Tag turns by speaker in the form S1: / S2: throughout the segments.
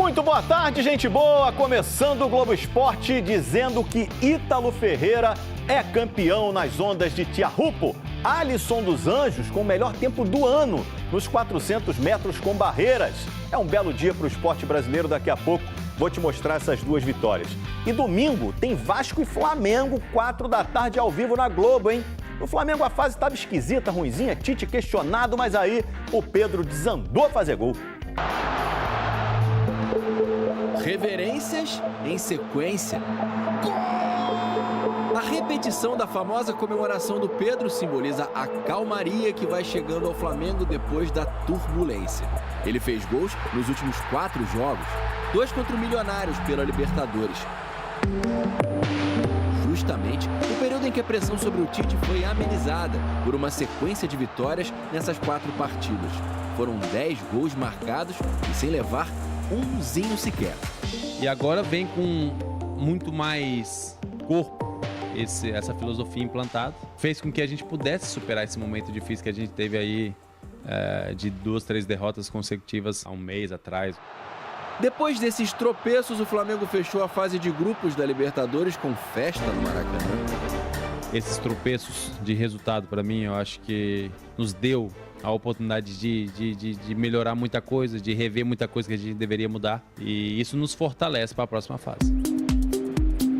S1: Muito boa tarde, gente boa! Começando o Globo Esporte dizendo que Ítalo Ferreira é campeão nas ondas de Tiahupo. Alisson dos Anjos com o melhor tempo do ano nos 400 metros com barreiras. É um belo dia para o esporte brasileiro. Daqui a pouco vou te mostrar essas duas vitórias. E domingo tem Vasco e Flamengo, 4 da tarde ao vivo na Globo, hein? No Flamengo a fase estava esquisita, ruinzinha, Tite questionado, mas aí o Pedro desandou a fazer gol.
S2: Reverências em sequência. A repetição da famosa comemoração do Pedro simboliza a calmaria que vai chegando ao Flamengo depois da turbulência. Ele fez gols nos últimos 4 jogos, 2 contra o Milionários pela Libertadores. Justamente o período em que a pressão sobre o Tite foi amenizada por uma sequência de vitórias nessas 4 partidas. Foram 10 gols marcados e sem levar umzinho sequer.
S3: E agora vem com muito mais corpo essa filosofia implantada. Fez com que a gente pudesse superar esse momento difícil que a gente teve aí de 2, 3 derrotas consecutivas há um mês atrás.
S2: Depois desses tropeços, o Flamengo fechou a fase de grupos da Libertadores com festa no Maracanã.
S3: Esses tropeços de resultado, para mim, eu acho que nos deu a oportunidade de melhorar muita coisa, de rever muita coisa que a gente deveria mudar. E isso nos fortalece para a próxima fase.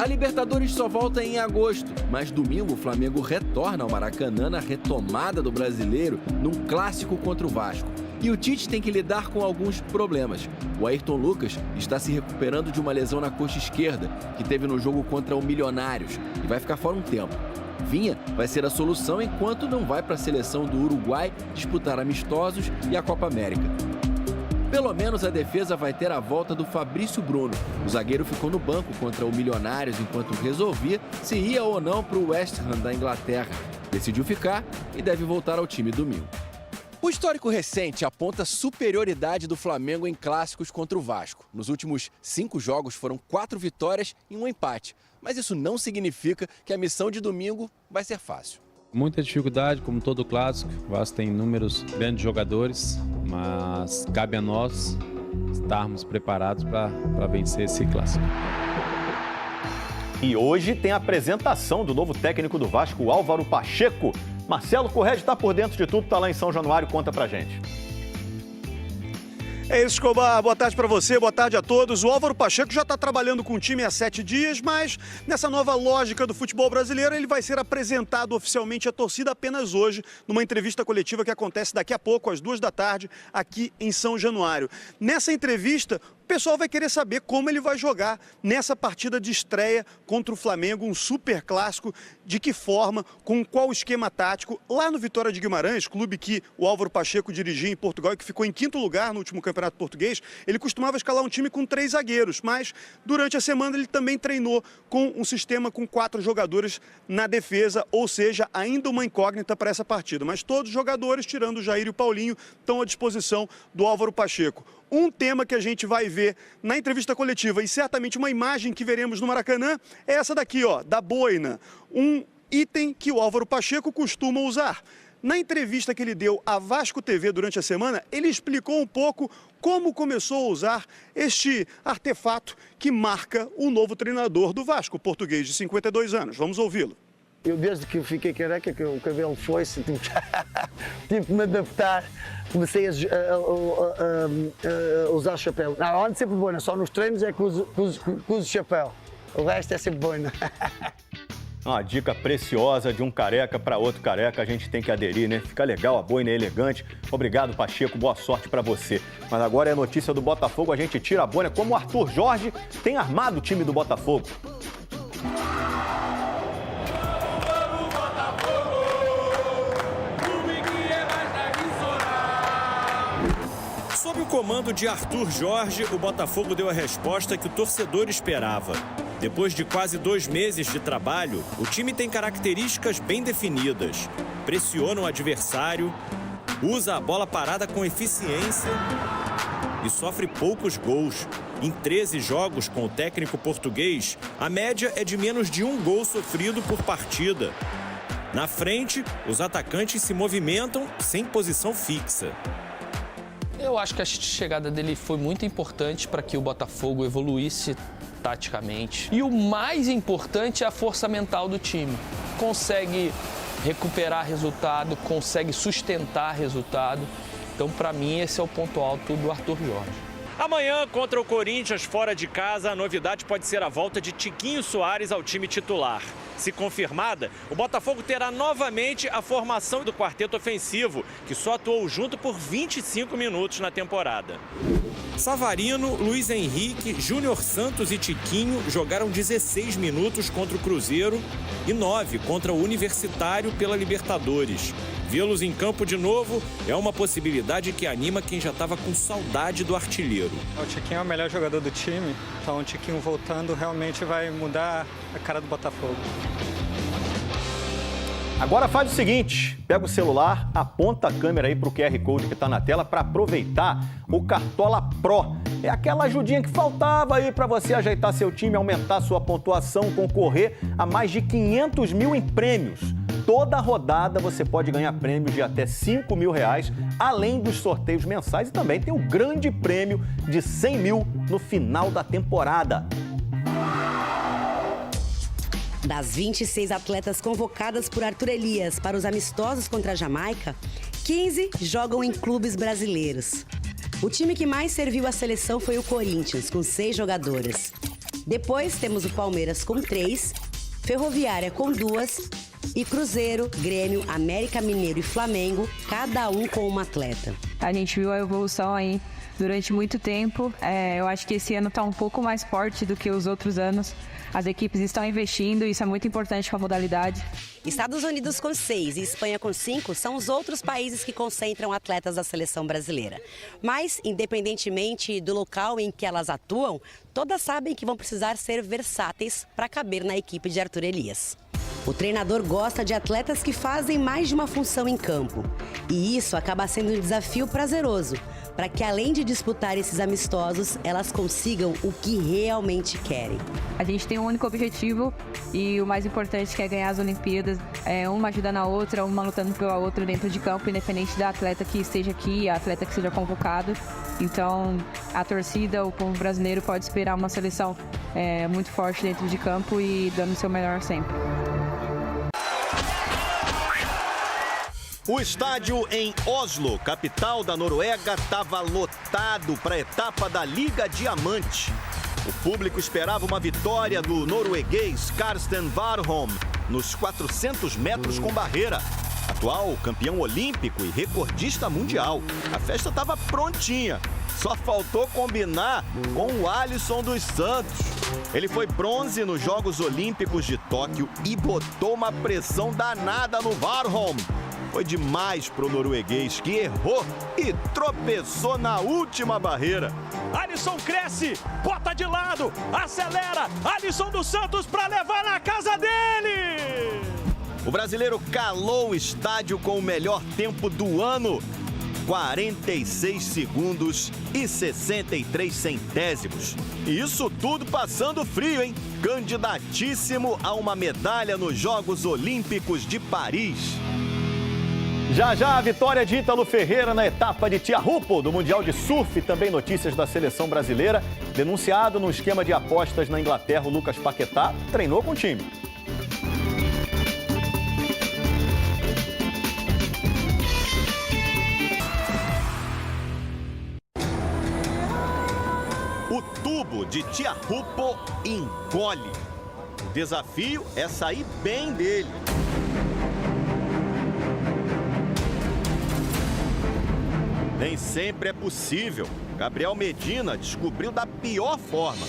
S2: A Libertadores só volta em agosto, mas domingo o Flamengo retorna ao Maracanã na retomada do Brasileiro num clássico contra o Vasco. E o Tite tem que lidar com alguns problemas. O Ayrton Lucas está se recuperando de uma lesão na coxa esquerda, que teve no jogo contra o Milionários, e vai ficar fora um tempo. Vinha vai ser a solução enquanto não vai para a seleção do Uruguai disputar amistosos e a Copa América. Pelo menos a defesa vai ter a volta do Fabrício Bruno. O zagueiro ficou no banco contra o Milionários enquanto resolvia se ia ou não para o West Ham da Inglaterra. Decidiu ficar e deve voltar ao time domingo. O histórico recente aponta superioridade do Flamengo em clássicos contra o Vasco. Nos últimos 5 jogos foram 4 vitórias e 1 empate. Mas isso não significa que a missão de domingo vai ser fácil.
S3: Muita dificuldade, como todo clássico. O Vasco tem inúmeros grandes jogadores, mas cabe a nós estarmos preparados para vencer esse clássico.
S1: E hoje tem a apresentação do novo técnico do Vasco, Álvaro Pacheco. Marcelo Corrêa está por dentro de tudo, está lá em São Januário, conta pra gente.
S4: É isso, Escobar. Boa tarde para você, boa tarde a todos. O Álvaro Pacheco já está trabalhando com o time há 7 dias, mas nessa nova lógica do futebol brasileiro, ele vai ser apresentado oficialmente à torcida apenas hoje, numa entrevista coletiva que acontece daqui a pouco, às 2 da tarde, aqui em São Januário. Nessa entrevista, o pessoal vai querer saber como ele vai jogar nessa partida de estreia contra o Flamengo, um super clássico, de que forma, com qual esquema tático. Lá no Vitória de Guimarães, clube que o Álvaro Pacheco dirigia em Portugal e que ficou em 5º lugar no último Campeonato Português, ele costumava escalar um time com 3 zagueiros, mas durante a semana ele também treinou com um sistema com 4 jogadores na defesa, ou seja, ainda uma incógnita para essa partida. Mas todos os jogadores, tirando o Jair e o Paulinho, estão à disposição do Álvaro Pacheco. Um tema que a gente vai ver na entrevista coletiva e certamente uma imagem que veremos no Maracanã é essa daqui, ó, da boina. Um item que o Álvaro Pacheco costuma usar. Na entrevista que ele deu à Vasco TV durante a semana, ele explicou um pouco como começou a usar este artefato que marca o novo treinador do Vasco, o português de 52 anos. Vamos ouvi-lo.
S5: Eu desde que fiquei careca, que o cabelo foi-se, tive que me adaptar, comecei a usar chapéu. Não, ando sempre boina, só nos treinos é que uso chapéu, o resto é sempre boina.
S1: Uma dica preciosa de um careca para outro careca, a gente tem que aderir, né? Fica legal, a boina é elegante. Obrigado, Pacheco, boa sorte para você. Mas agora é notícia do Botafogo, a gente tira a boina, como o Arthur Jorge tem armado o time do Botafogo.
S6: Sob o comando de Arthur Jorge, o Botafogo deu a resposta que o torcedor esperava. Depois de quase 2 meses de trabalho, o time tem características bem definidas. Pressiona o adversário, usa a bola parada com eficiência e sofre poucos gols. Em 13 jogos com o técnico português, a média é de menos de 1 gol sofrido por partida. Na frente, os atacantes se movimentam sem posição fixa.
S7: Eu acho que a chegada dele foi muito importante para que o Botafogo evoluísse taticamente. E o mais importante é a força mental do time. Consegue recuperar resultado, consegue sustentar resultado. Então, para mim, esse é o ponto alto do Arthur Jorge.
S6: Amanhã, contra o Corinthians, fora de casa, a novidade pode ser a volta de Tiquinho Soares ao time titular. Se confirmada, o Botafogo terá novamente a formação do quarteto ofensivo, que só atuou junto por 25 minutos na temporada. Savarino, Luiz Henrique, Júnior Santos e Tiquinho jogaram 16 minutos contra o Cruzeiro e 9 contra o Universitário pela Libertadores. Vê-los em campo de novo é uma possibilidade que anima quem já estava com saudade do artilheiro.
S8: O Tiquinho é o melhor jogador do time, então o Tiquinho voltando realmente vai mudar a cara do Botafogo.
S1: Agora faz o seguinte, pega o celular, aponta a câmera aí para o QR Code que está na tela para aproveitar o Cartola Pro. É aquela ajudinha que faltava aí para você ajeitar seu time, aumentar sua pontuação, concorrer a mais de 500 mil em prêmios. Toda rodada você pode ganhar prêmios de até R$5 mil, além dos sorteios mensais, e também tem o grande prêmio de 100 mil no final da temporada.
S9: Das 26 atletas convocadas por Arthur Elias para os amistosos contra a Jamaica, 15 jogam em clubes brasileiros. O time que mais serviu à seleção foi o Corinthians, com 6 jogadoras. Depois temos o Palmeiras com 3, Ferroviária com 2 e Cruzeiro, Grêmio, América Mineiro e Flamengo, cada um com uma atleta.
S10: A gente viu a evolução aí durante muito tempo. Eu acho que esse ano está um pouco mais forte do que os outros anos. As equipes estão investindo, isso é muito importante para a modalidade.
S9: Estados Unidos com 6 e Espanha com 5 são os outros países que concentram atletas da seleção brasileira. Mas, independentemente do local em que elas atuam, todas sabem que vão precisar ser versáteis para caber na equipe de Arthur Elias. O treinador gosta de atletas que fazem mais de uma função em campo. E isso acaba sendo um desafio prazeroso, para que além de disputar esses amistosos, elas consigam o que realmente querem.
S10: A gente tem um único objetivo e o mais importante que é ganhar as Olimpíadas, uma ajudando a outra, uma lutando pela outra dentro de campo, independente da atleta que esteja aqui, a atleta que seja convocado. Então, a torcida, o povo brasileiro pode esperar uma seleção muito forte dentro de campo e dando o seu melhor sempre.
S1: O estádio em Oslo, capital da Noruega, estava lotado para a etapa da Liga Diamante. O público esperava uma vitória do norueguês Karsten Warholm nos 400 metros com barreira. Atual campeão olímpico e recordista mundial. A festa estava prontinha. Só faltou combinar com o Alisson dos Santos. Ele foi bronze nos Jogos Olímpicos de Tóquio e botou uma pressão danada no Warholm. Foi demais pro norueguês, que errou e tropeçou na última barreira.
S6: Alisson cresce, bota de lado, acelera, Alisson dos Santos para levar na casa dele!
S1: O brasileiro calou o estádio com o melhor tempo do ano. 46 segundos e 63 centésimos. E isso tudo passando frio, hein? Candidatíssimo a uma medalha nos Jogos Olímpicos de Paris. Já já a vitória de Ítalo Ferreira na etapa de Tiahupo do Mundial de Surf. Também notícias da seleção brasileira. Denunciado no esquema de apostas na Inglaterra, o Lucas Paquetá treinou com o time. O tubo de Tiahupo encolhe. O desafio é sair bem dele. Nem sempre é possível. Gabriel Medina descobriu da pior forma.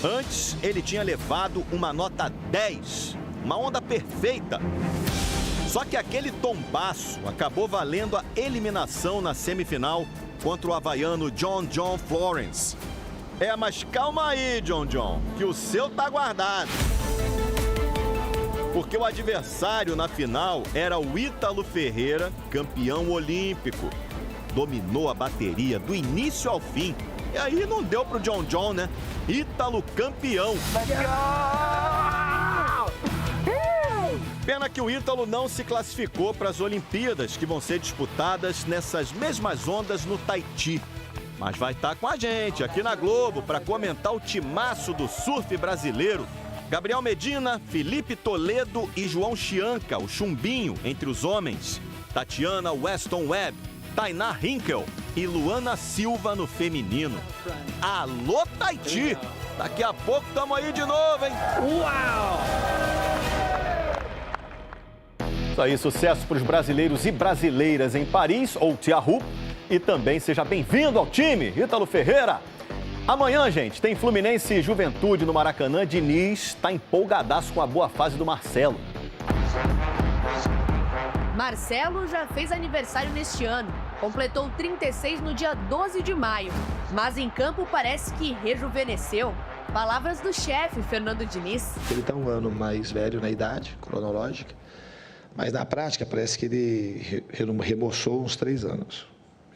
S1: Antes, ele tinha levado uma nota 10, uma onda perfeita. Só que aquele tombaço acabou valendo a eliminação na semifinal contra o havaiano John Florence. Mas calma aí, John, que o seu tá guardado. Porque o adversário na final era o Ítalo Ferreira, campeão olímpico. Dominou a bateria do início ao fim. E aí não deu pro John, né? Ítalo campeão. Pena que o Ítalo não se classificou para as Olimpíadas, que vão ser disputadas nessas mesmas ondas no Tahiti. Mas vai estar com a gente aqui na Globo para comentar o timaço do surf brasileiro. Gabriel Medina, Felipe Toledo e João Chianca, o chumbinho entre os homens. Tatiana Weston Webb, Tainá Hinkel e Luana Silva no feminino. Alô, Tahiti! Daqui a pouco estamos aí de novo, hein? Uau! Isso aí, sucesso para os brasileiros e brasileiras em Paris, ou Tiahup. E também seja bem-vindo ao time, Ítalo Ferreira. Amanhã, gente, tem Fluminense e Juventude no Maracanã. Diniz está empolgadaço com a boa fase do Marcelo.
S11: Marcelo já fez aniversário neste ano. Completou 36 no dia 12 de maio. Mas em campo parece que rejuvenesceu. Palavras do chefe, Fernando Diniz.
S12: Ele está um ano mais velho na idade cronológica. Mas na prática parece que ele remoçou uns 3 anos.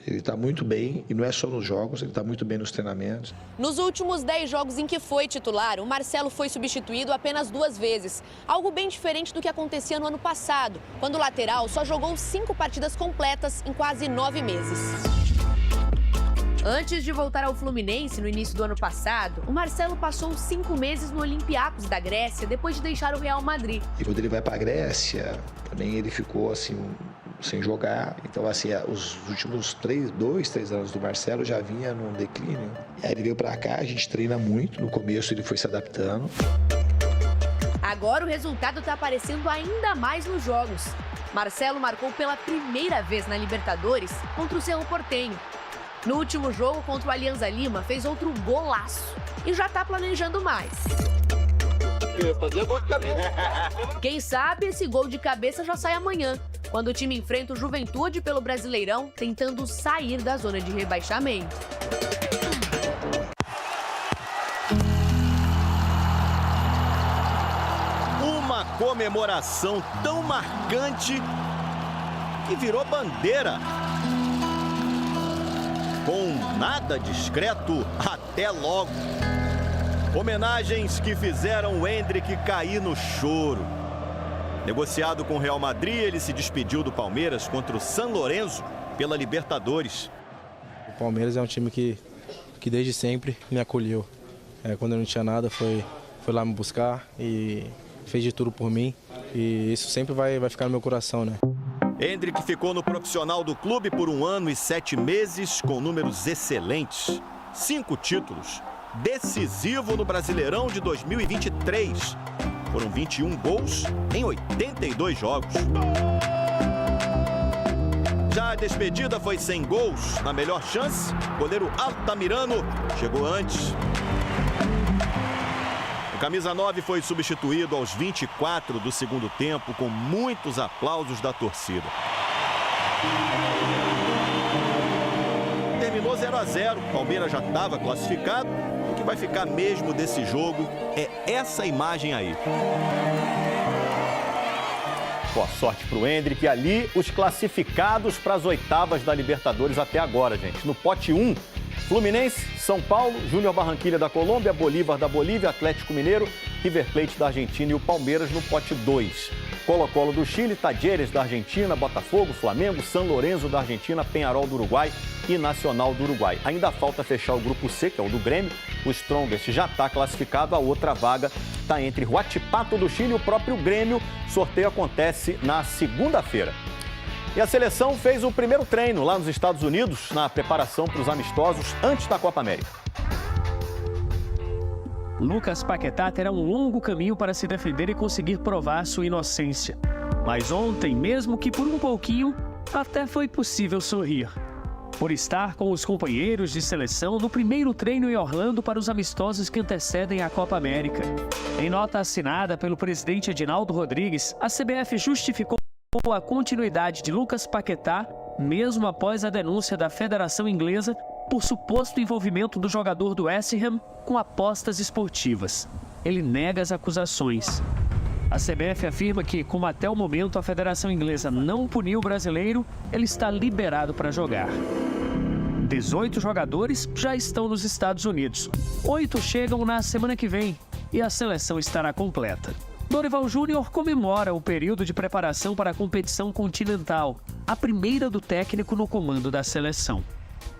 S12: Ele está muito bem, e não é só nos jogos, ele está muito bem nos treinamentos.
S11: Nos últimos 10 jogos em que foi titular, o Marcelo foi substituído apenas 2 vezes. Algo bem diferente do que acontecia no ano passado, quando o lateral só jogou 5 partidas completas em quase 9 meses. Antes de voltar ao Fluminense no início do ano passado, o Marcelo passou 5 meses no Olympiacos da Grécia, depois de deixar o Real Madrid.
S12: E quando ele vai para a Grécia, também ele ficou assim, sem jogar. Então, assim, os últimos 2, 3 anos do Marcelo já vinha num declínio. E aí ele veio para cá, a gente treina muito. No começo ele foi se adaptando.
S11: Agora o resultado está aparecendo ainda mais nos jogos. Marcelo marcou pela primeira vez na Libertadores contra o Cerro Porteño. No último jogo contra o Alianza Lima, fez outro golaço e já está planejando mais. Quem sabe esse gol de cabeça já sai amanhã, quando o time enfrenta o Juventude pelo Brasileirão, tentando sair da zona de rebaixamento.
S1: Uma comemoração tão marcante que virou bandeira. Com nada discreto, até logo. Homenagens que fizeram o Endrick cair no choro. Negociado com o Real Madrid, ele se despediu do Palmeiras contra o San Lorenzo pela Libertadores.
S13: O Palmeiras é um time que desde sempre me acolheu. Quando eu não tinha nada, foi lá me buscar e fez de tudo por mim. E isso sempre vai ficar no meu coração, né?
S1: Endrick ficou no profissional do clube por 1 ano e 7 meses, com números excelentes. 5 títulos. Decisivo no Brasileirão de 2023. Foram 21 gols em 82 jogos. Já a despedida foi sem gols. Na melhor chance, o goleiro Altamirano chegou antes. O camisa 9 foi substituído aos 24 do segundo tempo, com muitos aplausos da torcida. Terminou 0-0. O Palmeiras já estava classificado. O que vai ficar mesmo desse jogo é essa imagem aí. Boa sorte para o Endrick. E ali os classificados para as oitavas da Libertadores até agora, gente. No pote 1, Fluminense, São Paulo, Júnior Barranquilla da Colômbia, Bolívar da Bolívia, Atlético Mineiro, River Plate da Argentina e o Palmeiras no pote 2. Colo-Colo do Chile, Talleres da Argentina, Botafogo, Flamengo, San Lorenzo da Argentina, Peñarol do Uruguai e Nacional do Uruguai. Ainda falta fechar o grupo C, que é o do Grêmio. O Strongest já está classificado, a outra vaga está entre Huachipato do Chile e o próprio Grêmio. O sorteio acontece na segunda-feira. E a seleção fez o primeiro treino lá nos Estados Unidos, na preparação para os amistosos antes da Copa América.
S14: Lucas Paquetá terá um longo caminho para se defender e conseguir provar sua inocência. Mas ontem, mesmo que por um pouquinho, até foi possível sorrir. Por estar com os companheiros de seleção no primeiro treino em Orlando para os amistosos que antecedem a Copa América. Em nota assinada pelo presidente Edinaldo Rodrigues, a CBF justificou a continuidade de Lucas Paquetá, mesmo após a denúncia da Federação Inglesa por suposto envolvimento do jogador do West Ham com apostas esportivas. Ele nega as acusações. A CBF afirma que, como até o momento a Federação Inglesa não puniu o brasileiro, ele está liberado para jogar. 18 jogadores já estão nos Estados Unidos. 8 chegam na semana que vem e a seleção estará completa. Dorival Júnior comemora o período de preparação para a competição continental, a primeira do técnico no comando da seleção.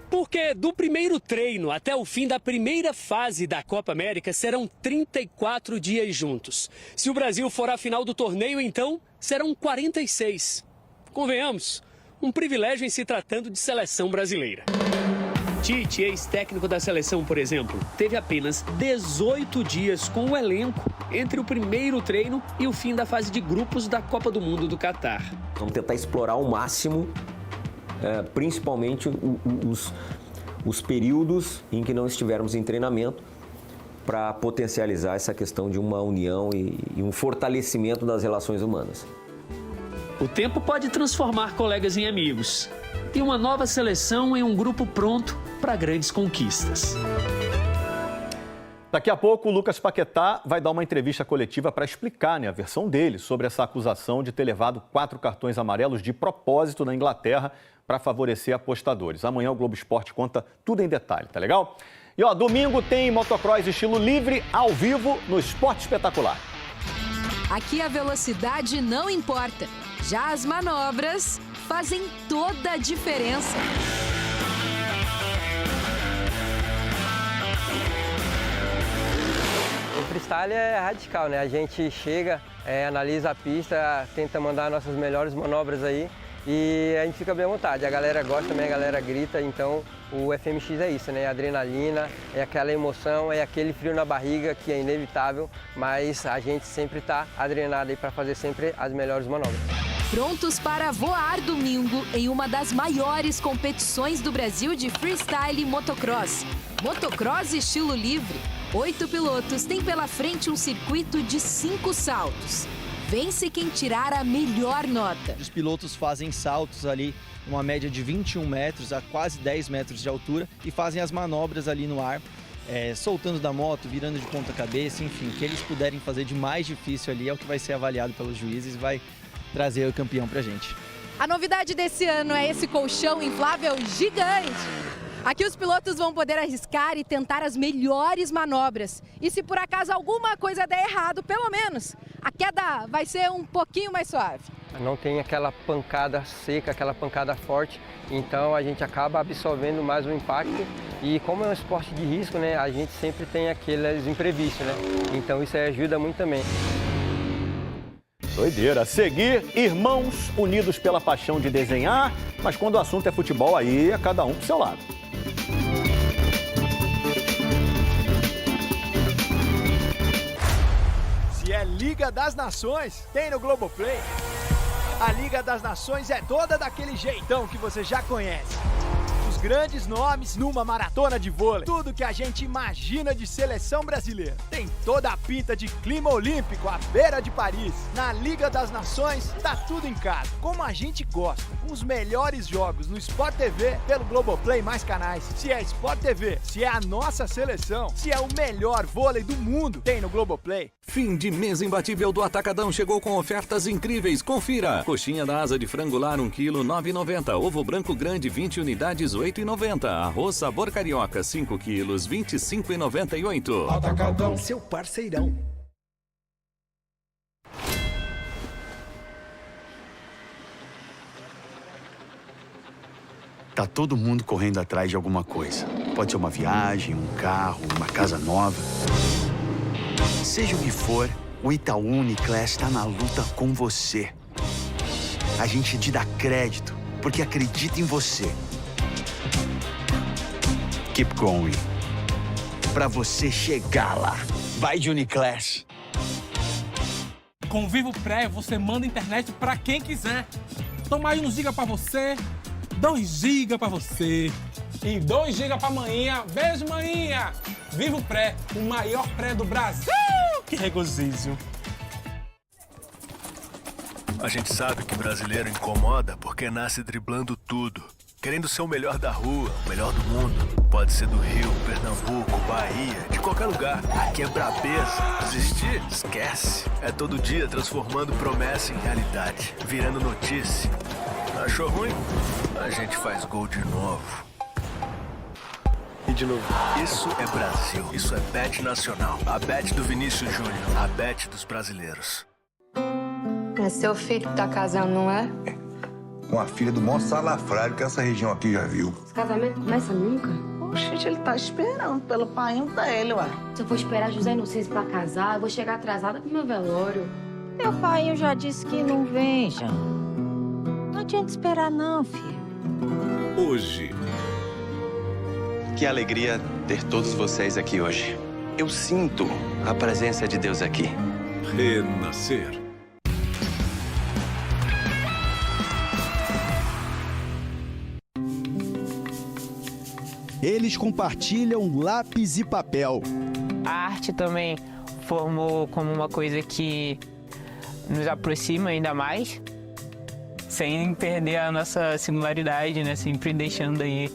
S15: Porque do primeiro treino até o fim da primeira fase da Copa América serão 34 dias juntos. Se o Brasil for à final do torneio, então, serão 46. Convenhamos, um privilégio em se tratando de seleção brasileira. Tite, ex-técnico da seleção, por exemplo, teve apenas 18 dias com o elenco entre o primeiro treino e o fim da fase de grupos da Copa do Mundo do Catar.
S16: Vamos tentar explorar ao máximo principalmente os períodos em que não estivermos em treinamento, para potencializar essa questão de uma união e um fortalecimento das relações humanas.
S14: O tempo pode transformar colegas em amigos e uma nova seleção em um grupo pronto para grandes conquistas.
S1: Daqui a pouco, o Lucas Paquetá vai dar uma entrevista coletiva para explicar a versão dele sobre essa acusação de ter levado 4 cartões amarelos de propósito na Inglaterra para favorecer apostadores. Amanhã o Globo Esporte conta tudo em detalhe, tá legal? E domingo tem motocross estilo livre ao vivo no Esporte Espetacular.
S17: Aqui a velocidade não importa, já as manobras fazem toda a diferença.
S18: O freestyle é radical, né? A gente chega, analisa a pista, tenta mandar nossas melhores manobras aí e a gente fica bem à vontade. A galera gosta também, a galera grita, então o FMX é isso, né? Adrenalina, é aquela emoção, é aquele frio na barriga que é inevitável, mas a gente sempre está adrenado aí para fazer sempre as melhores manobras.
S17: Prontos para voar domingo em uma das maiores competições do Brasil de freestyle e motocross. Motocross estilo livre. 8 pilotos têm pela frente um circuito de 5 saltos. Vence quem tirar a melhor nota.
S19: Os pilotos fazem saltos ali, uma média de 21 metros a quase 10 metros de altura e fazem as manobras ali no ar, soltando da moto, virando de ponta cabeça, enfim, o que eles puderem fazer de mais difícil ali é o que vai ser avaliado pelos juízes e vai trazer o campeão pra gente.
S20: A novidade desse ano é esse colchão inflável gigante. Aqui os pilotos vão poder arriscar e tentar as melhores manobras. E se por acaso alguma coisa der errado, pelo menos, a queda vai ser um pouquinho mais suave.
S18: Não tem aquela pancada seca, aquela pancada forte, então a gente acaba absorvendo mais o impacto. E como é um esporte de risco, né, a gente sempre tem aqueles imprevistos, né? Então isso ajuda muito também.
S1: Doideira. A seguir, irmãos unidos pela paixão de desenhar, mas quando o assunto é futebol, aí é cada um pro seu lado.
S21: Se é Liga das Nações, tem no Globoplay. A Liga das Nações é toda daquele jeitão que você já conhece. Os grandes nomes numa maratona de vôlei. Tudo que a gente imagina de seleção brasileira. Tem toda a pinta de clima olímpico à beira de Paris. Na Liga das Nações, tá tudo em casa. Como a gente gosta. Com os melhores jogos no Sport TV, pelo Globoplay mais canais. Se é Sport TV, se é a nossa seleção, se é o melhor vôlei do mundo, tem no Globoplay.
S22: Fim de mês imbatível do Atacadão chegou com ofertas incríveis. Confira. Coxinha da asa de frango lar 1 kg 9,90. Ovo branco grande 20 unidades 8,90. Arroz sabor carioca 5 quilos 25,98.
S21: Atacadão, seu parceirão.
S23: Tá todo mundo correndo atrás de alguma coisa. Pode ser uma viagem, um carro, uma casa nova. Seja o que for, o Itaú Uniclass está na luta com você. A gente te dá crédito porque acredita em você. Keep going. Pra você chegar lá. Vai de Uniclass.
S24: Com o Vivo Pré, você manda internet pra quem quiser. Toma aí 1 giga pra você, 2 giga pra você e 2 giga pra manhinha. Beijo, manhinha! Vivo Pré, o maior pré do Brasil! Que regozijo!
S25: A gente sabe que brasileiro incomoda porque nasce driblando tudo. Querendo ser o melhor da rua, o melhor do mundo. Pode ser do Rio, Pernambuco, Bahia, de qualquer lugar. Aqui é brabeza. Desistir? Esquece. É todo dia transformando promessa em realidade. Virando notícia. Achou ruim? A gente faz gol de novo. E de novo. Isso é Brasil. Isso é Bet Nacional. A Bet do Vinícius Júnior. A Bet dos brasileiros.
S2: É seu filho que tá casando, não é?
S3: Com a filha do maior salafrário que essa região aqui já viu.
S2: Esse casamento começa nunca?
S4: Oxe, ele tá esperando pelo pai dele, ué.
S2: Se eu for esperar José Inocêncio pra casar, eu vou chegar atrasada pro meu velório.
S4: Meu pai já disse que não vem, já. Não adianta esperar, não, filho.
S22: Hoje.
S5: Que alegria ter todos vocês aqui hoje. Eu sinto a presença de Deus aqui.
S22: Renascer.
S7: Eles compartilham lápis e papel.
S26: A arte também formou como uma coisa que nos aproxima ainda mais, sem perder a nossa singularidade, né? Sempre deixando aí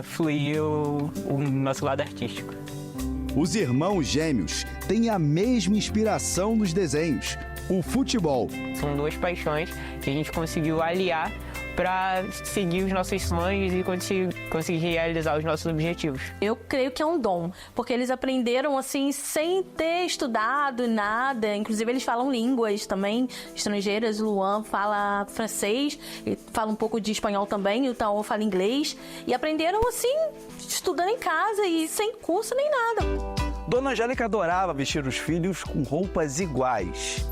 S26: fluir o nosso lado artístico.
S7: Os irmãos gêmeos têm a mesma inspiração nos desenhos, o futebol.
S26: São duas paixões que a gente conseguiu aliar para seguir os nossos sonhos e conseguir realizar os nossos objetivos.
S27: Eu creio que é um dom, porque eles aprenderam assim sem ter estudado nada. Inclusive eles falam línguas também estrangeiras. O Luan fala francês, ele fala um pouco de espanhol também, o Tao fala inglês. E aprenderam assim, estudando em casa e sem curso nem nada.
S28: Dona Angélica adorava vestir os filhos com roupas iguais.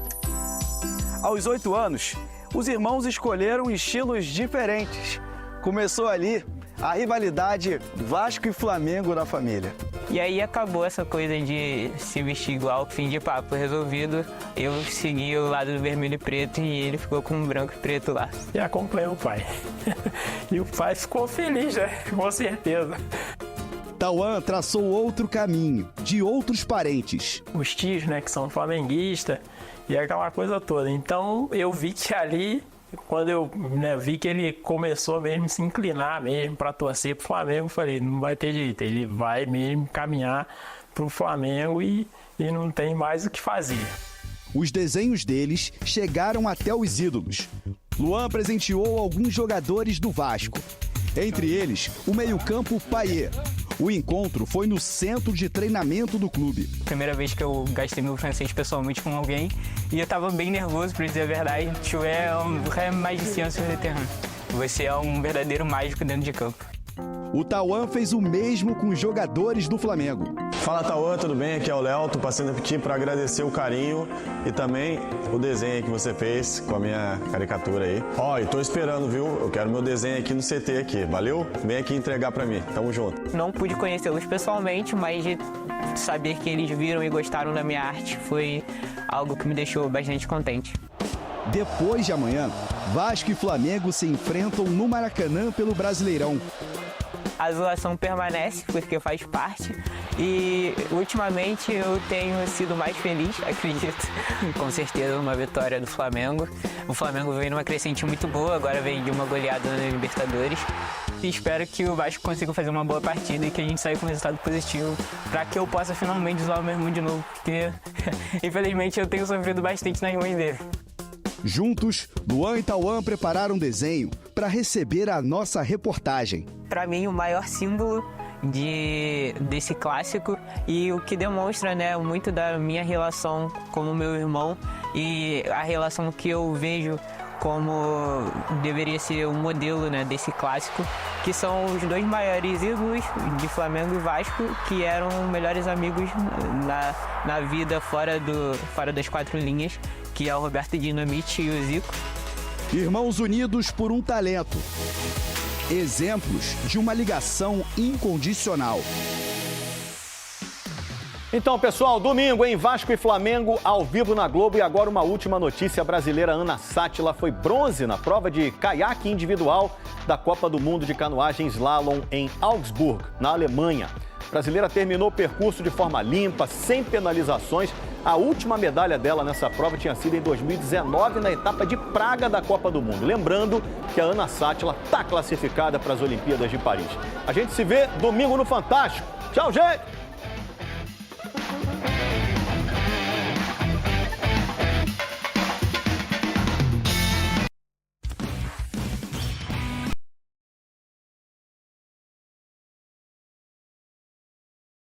S28: Aos 8 anos, os irmãos escolheram estilos diferentes. Começou ali a rivalidade Vasco e Flamengo na família.
S26: E aí acabou essa coisa de se vestir igual, fim de papo resolvido. Eu segui o lado do vermelho e preto e ele ficou com branco e preto lá.
S14: E acompanhei o pai. E o pai ficou feliz, né? Com certeza.
S7: Tauan traçou outro caminho, de outros parentes.
S14: Os tios, né, que são flamenguistas, e aquela coisa toda. Então eu vi que ali, quando eu vi que ele começou mesmo a se inclinar mesmo para torcer pro Flamengo, eu falei, não vai ter jeito, ele vai mesmo caminhar pro Flamengo e não tem mais o que fazer.
S7: Os desenhos deles chegaram até os ídolos. Luan presenteou alguns jogadores do Vasco. Entre eles, o meio-campo Payet. O encontro foi no centro de treinamento do clube.
S26: Primeira vez que eu gastei meu francês pessoalmente com alguém e eu tava bem nervoso, pra dizer a verdade. Tu é um magicien sur le terrain. Você é um verdadeiro mágico dentro de campo.
S7: O Tauan fez o mesmo com os jogadores do Flamengo.
S29: Fala, Tauan, tudo bem? Aqui é o Léo, tô passando aqui para agradecer o carinho e também o desenho que você fez com a minha caricatura aí. Ó, e tô esperando, viu? Eu quero meu desenho aqui no CT aqui, valeu? Vem aqui entregar para mim, tamo junto.
S26: Não pude conhecê-los pessoalmente, mas de saber que eles viram e gostaram da minha arte foi algo que me deixou bastante contente.
S7: Depois de amanhã, Vasco e Flamengo se enfrentam no Maracanã pelo Brasileirão.
S26: A zoação permanece, porque faz parte. E, ultimamente, eu tenho sido mais feliz, acredito. Com certeza, uma vitória do Flamengo. O Flamengo veio numa crescente muito boa, agora vem de uma goleada na Libertadores. E espero que o Vasco consiga fazer uma boa partida e que a gente saia com um resultado positivo para que eu possa finalmente zoar o meu irmão de novo, porque, infelizmente, eu tenho sofrido bastante nas mãos dele.
S7: Juntos, Luan e Tauan prepararam um desenho para receber a nossa reportagem.
S26: Para mim, o maior símbolo desse clássico e o que demonstra, né, muito da minha relação com o meu irmão e a relação que eu vejo como deveria ser o modelo, né, desse clássico, que são os dois maiores ídolos de Flamengo e Vasco, que eram melhores amigos na vida fora das quatro linhas, que é o Roberto Dinamite e o Zico.
S7: Irmãos unidos por um talento. Exemplos de uma ligação incondicional.
S1: Então, pessoal, domingo, em Vasco e Flamengo, ao vivo na Globo. E agora uma última notícia. A brasileira Ana Sátila foi bronze na prova de caiaque individual da Copa do Mundo de Canoagem Slalom em Augsburg, na Alemanha. A brasileira terminou o percurso de forma limpa, sem penalizações. A última medalha dela nessa prova tinha sido em 2019, na etapa de Praga da Copa do Mundo. Lembrando que a Ana Sátila está classificada para as Olimpíadas de Paris. A gente se vê domingo no Fantástico. Tchau, gente!